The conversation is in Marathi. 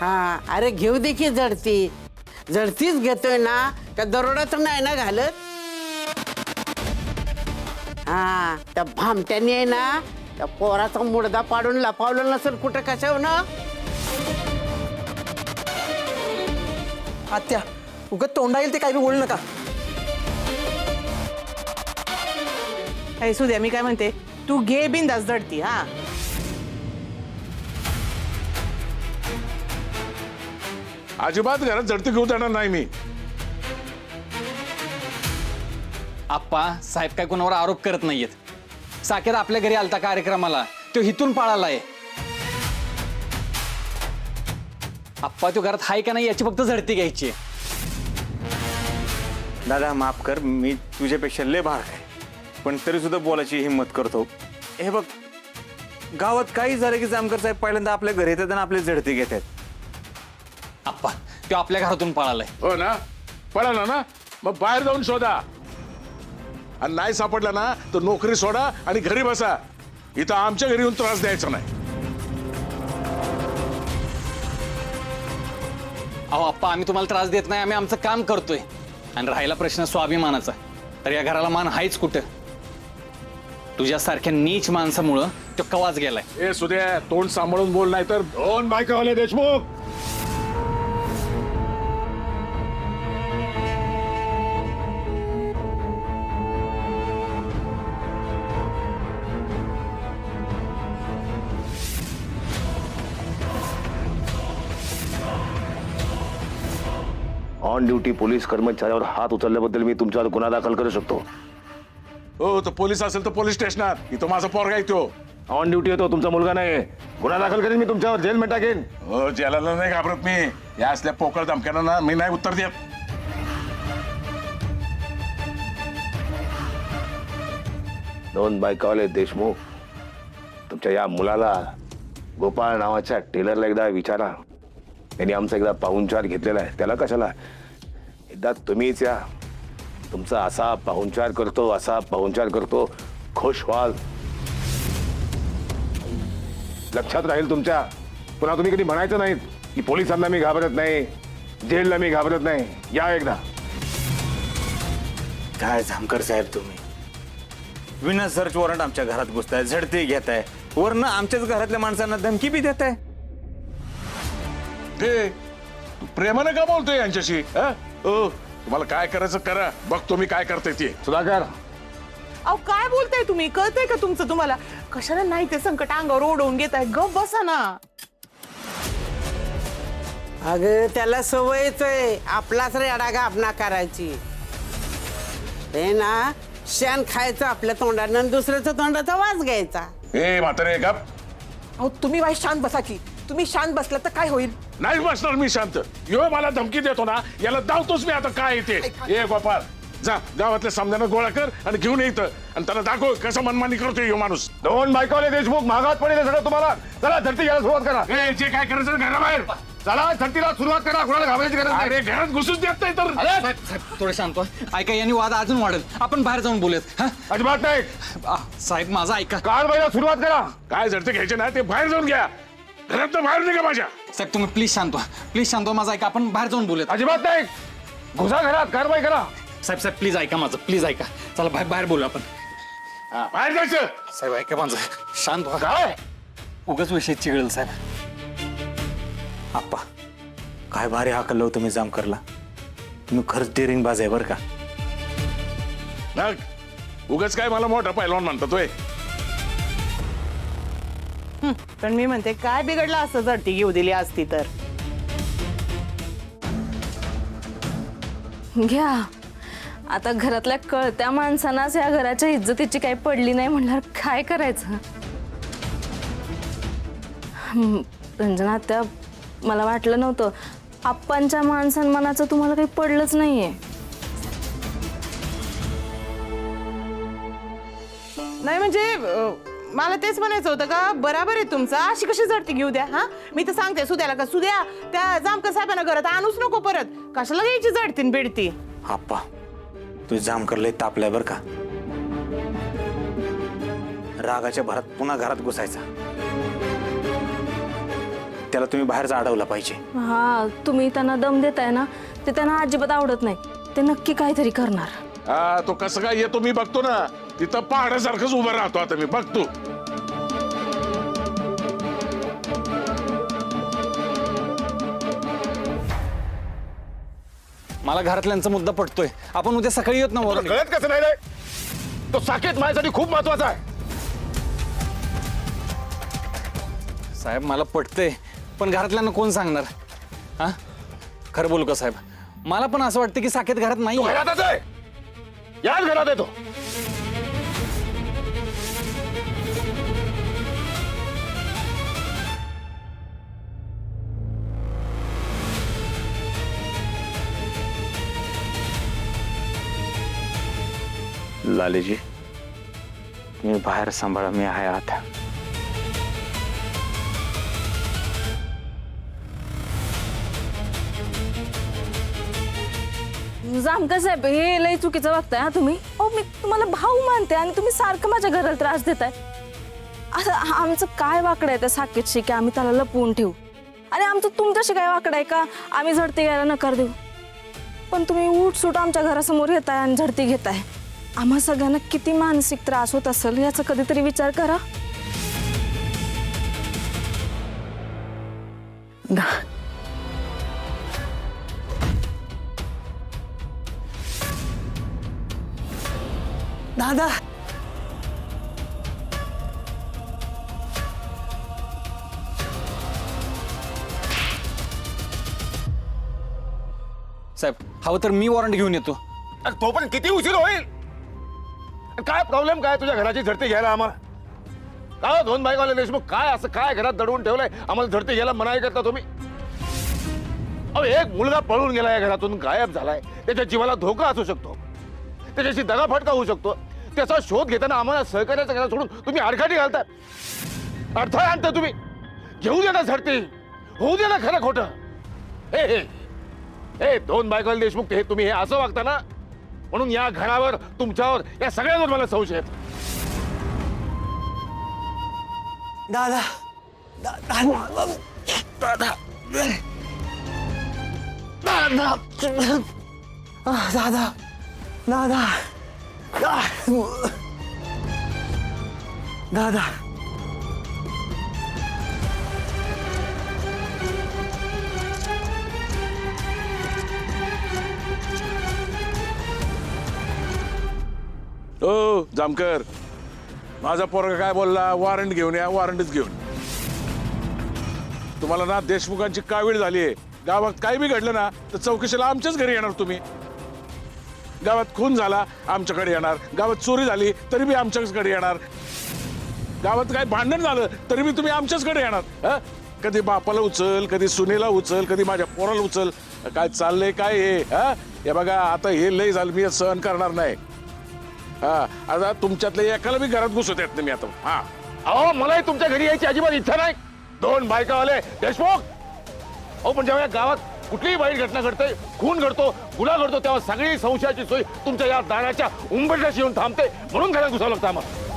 हा अरे घेऊ दे की झडती. झडतीच घेतोय ना का दरोडा तर नाही ना घालत. हा त्या भामट्याने आहे ना त्या पोराचा मुडदा पाडून लपावलं नसेल कुठं कशावर ना. आत्या उगत तोंडा येईल ते काही बी बोलू नका. सुद्या मी काय म्हणते, तू घे बिंदास झडती. हा अजिबात घरात झडती घेऊ देणार नाही मी. आप्पा साहेब काय कोणावर आरोप करत नाहीयेत. साकेत आपल्या घरी आलता कार्यक्रमाला, तो हिथून पळालाय. आप्पा तो घरात हाय का नाही याची फक्त झडती घ्यायची. दादा माफ कर, मी तुझ्यापेक्षा लय भाग आहे, पण तरी सुद्धा बोलायची हिंमत करतो. हे बघ, गावात काही झालं की जामकर साहेब पहिल्यांदा आपल्या घरी येतात आणि आपले झडती घेतात. आप्पा तो आपल्या घरातून पळालाय. हो ना, पळाला ना, मग बाहेर जाऊन शोधा. आणि नाही सापडला ना तर नोकरी सोडा आणि घरी बसा. इथं आमच्या घरी येऊन त्रास द्यायचा नाही. अहो आप्पा, आम्ही तुम्हाला त्रास देत नाही, आम्ही आमचं काम करतोय. आणि राहिला प्रश्न स्वाभिमानाचा, तर या घराला मान हायच कुठं. तुझ्यासारख्या नीच माणसामुळं तो कवाच गेलाय. ए सुद्या, तोंड सांभाळून बोल, नाही तर दोन बायकावाले देशमुख. ऑन ड्युटी पोलीस कर्मचाऱ्यावर हात उचलल्याबद्दल मी तुमच्यावर गुन्हा दाखल करू शकतो. हो, तर पोलीस असेल तर पोलीस स्टेशनात. इथं माझा पोरगा येतो. ऑन ड्युटी येतो, तुमचा मुलगा नाही. गुन्हा दाखल करेन मी तुमच्यावर, जेल टाकेन. हो, जेलाला नाही घाबरत मी. या असल्या पोकळ धमक्यांना ना मी नाही उत्तर देत. दोन बायकावाले देशमुख, तुमच्या या मुलाला गोपाळ नावाच्या टेलरला एकदा विचारा. त्यांनी आमचा एकदा पाहुणचार घेतलेला आहे. त्याला कशाला, एकदा तुम्हीच या. तुमचा असा पाहुणचार करतो, असा पाहुणचार करतो, खुश व्हाल. लक्षात राहील तुमच्या. पुन्हा तुम्ही कधी म्हणायचं नाहीत की पोलिसांना मी घाबरत नाही, जेलला मी घाबरत नाही. या एकदा. काय जामकर साहेब तुम्ही विना सर्च वॉरंट आमच्या घरात घुसताय, झडती घेताय, वरनं आमच्याच घरातल्या माणसांना धमकी बी देताय. हे तू प्रेमाने का बोलतोय यांच्याशी? हो, तुम्हाला काय करायचं करा, बघतो मी काय करते ते. सुधाकर, अहो काय बोलताय तुम्ही? कळतंय का तुमचं तुम्हाला? कशाला नाही ते संकट अंगावर ओढवून घेताय? गप बसा ना. अगं त्याला सवयच आहे आपलाच रेडा गाभणा करायची. हे ना, शेण खायचं आपल्या तोंडानं आणि दुसऱ्याच्या तोंडाचा वास घ्यायचा. ए म्हातारे गप. अहो तुम्ही बाई शांत बसा की. तुम्ही शांत बसला तर काय होईल? नाही बसणार मी शांत. यो मला धमकी देतो ना, याला धावतोच मी आता. काय येते ए गोपाळ, जा गावातल्या सामन्यानं गोळा कर आणि घेऊन येतं आणि त्याला दाखव कसं मनमानी करतोय यो माणूस. दोन बायकावाले देशमुख महागात पडेल सगळं तुम्हाला. चला झडती घ्यायला सुरुवात करा. ए, जे काय करायचं घराबाहेर. चला झडतीला सुरुवात करा. कोणाला घाबरायची गरज नाही. अरे घरात घुसूच देत नाही तर. साहेब साहेब थोडं शांत व्हा. ऐका, यांनी वाद अजून वाढेल. आपण बाहेर जाऊन बोलूयात. हा अजिबात नाही. साहेब माझा ऐका. कारवाईला सुरुवात करा. काय झडते घ्यायचे ना ते बाहेर जाऊन घ्या. घरात बाहेर निघा माझ्या. साहेब तुम्ही प्लीज शांत व्हा. प्लीज शांत व्हा. माझा ऐका, आपण बाहेर जाऊन बोलूयात. अजिबात नाही. घुसा घरात, कारवाई करा. साहेब साहेब प्लीज ऐका माझं, प्लीज ऐका. चला बाहेर बाहेर बोलू आपण. बाहेर जायचं. साहेब ऐका माझं, शांत व्हा. काय उगाच विषय चिघळेल साहेब. आप्पा काय भारी हाकललं तुम्ही जामकरला. तुम्ही खरंच डेअरिंग बाज आहे बरं का. उगाच काय मला मोठा पैलवान म्हणतात. पण मी म्हणते, काय बिघडलं असं झडती घेऊ दिली असती तर? घ्या आता. घरातल्या कळत्या माणसांनाच या घराच्या इज्जतीची काही पडली नाही म्हणल्यावर काय करायचं? रंजना त्या, मला वाटलं नव्हतं आप्पांच्या मान सन्मानाचं तुम्हाला काही पडलंच नाहीये. नाही म्हणजे मला तेच म्हणायचं होतं का बराबर आहे तुमचं. अशी कशी झडती घेऊ द्या? हा मी तर सांगते सुद्याला का, सुद्या त्या जामकर साहेबांना घरात आणूच नको परत. कशाला घ्यायची झडतीन बेडती? आप्पा तू जामकरला तापलाय बरं का. रागाच्या भरात पुन्हा घरात घुसायचा. त्याला तुम्ही बाहेरचा अडवला पाहिजे. हा तुम्ही त्यांना दम देताय ना ते त्यांना अजिबात आवडत नाही. ते नक्की काहीतरी करणार. हा तो कसं काय येतो मी बघतो ना. तिथं पहाडासारखंच उभं राहतो आता मी बघतो. मला घरातल्यांचा मुद्दा पटतोय. आपण उद्या सकाळी येत ना वरून. कळत कसं नाही रे? तो साकेत माझ्यासाठी खूप महत्वाचा आहे. साहेब मला पटतंय पण घरातल्यांना कोण सांगणार? हा खरं बोलू का साहेब? मला पण असं वाटतं की साकेत घरात नाही. तो घरातच आहे. याच घरात येतो. लालेजी मी बाहेर सांभाळा, मी आहे आता. जामकर साहेब हे लय चुकीचं वागताय हा तुम्ही. अहो मी तुम्हाला भाऊ मानते आणि तुम्ही सारखं माझ्या घराला त्रास देताय. असं आमचं काय वाकडं आहे त्या साकेतशी की आम्ही त्याला लपवून ठेवू आणि आमचं तुमच्याशी काय वाकडं आहे का आम्ही झडती घ्यायला नकार देऊ. पण तुम्ही उठसूट आमच्या घरासमोर येताय आणि झडती घेताय. आम्हा सगळ्यांना किती मानसिक त्रास होत असेल याचा कधीतरी विचार करा. दादा साहेब हवं तर मी वॉरंट घेऊन येतो. अरे तो पण किती उशीर होईल? काय प्रॉब्लेम काय तुझ्या घराची झडती घ्यायला आम्हाला? काय दोन बायकावाले देशमुख काय असं काय घरात दडवून ठेवलंय आम्हाला झडती घ्यायला मनाई करता तुम्ही? अहो एक मुलगा पळून गेला या घरातून, गायब झालाय. त्याच्या जीवाला धोका असू शकतो, त्याच्याशी दगाफटका होऊ शकतो. त्याचा शोध घेताना आम्हाला सहकार्याचं घरात सोडून तुम्ही आडकाठी घालता. अडथळा आणता तुम्ही. घेऊ दे ना झडती, होऊ दे ना खरं खोटं. हे हे हे दोन बायकावाले देशमुख हे तुम्ही हे असं वागता ना, म्हणून या घरावर तुमच्यावर या सगळ्यांवर मला संशय येतो. दादा दादा दादा दादा दादा दादा दादा ओ जामकर, माझा पोरगा काय बोलला? वॉरंट घेऊन या, वॉरंटच घेऊन. तुम्हाला ना देशमुखांची कावीळ झालीये. गावात काही बी घडलं ना तर चौकशीला आमच्याच घरी येणार तुम्ही. गावात खून झाला आमच्याकडे येणार, गावात चोरी झाली तरी बी आमच्याचकडे येणार, गावात काय भांडण झालं तरी बी तुम्ही आमच्याचकडे येणार. हं? कधी बापाला उचल, कधी सुनेला उचल, कधी माझ्या पोराला उचल. काय चाललंय काय हे? हे बघा आता हे लय झालं, मी सहन करणार नाही. हा आता तुमच्यातल्या एकाला बी घरात घुसत येत नाही मी आता. हा अहो मलाही तुमच्या घरी यायची अजिबात इच्छा नाही. दोन बायकावाले देशमुख. अहो पण जेव्हा गावात कुठलीही वाईट घटना घडते, खून घडतो, गुन्हा घडतो, तेव्हा सगळी संशयाची सोय तुमच्या या दाराच्या उंबरठ्याशी येऊन थांबते. म्हणून घरात घुसावं लागतं आम्हाला.